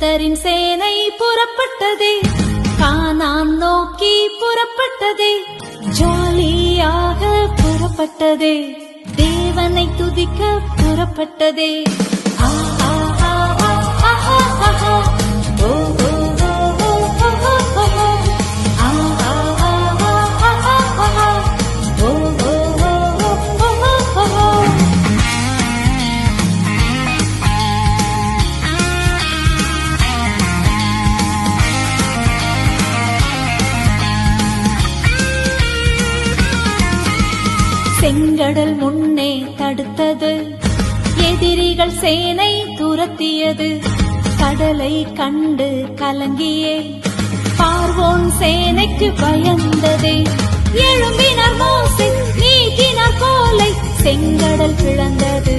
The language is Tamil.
கர்த்தரின் சேனை புறப்பட்டதே, கானான் நோக்கி புறப்பட்டதே, ஜாலியாக புறப்பட்டதே, தேவனை துதிக்க புறப்பட்டதே. ஆஹா ஆஹா ஆஹா ஆஹா ஓ ஓ ஓ ஓ ஓ ஓ ஓ ஆஹா ஆஹா ஆஹா ஆஹா ஓ ஓ ஓ ஓ ஓ ஓ. செங்கடல் முன்னே தடுத்தது, எதிரிகள் சேனை துரத்தியது, கடலை கண்டு கலங்கியே பார்வோன் சேனைக்கு பயந்ததே. எழும்பினார் மோசே, நீக்கினார் கோலை, செங்கடல் பிளந்தது,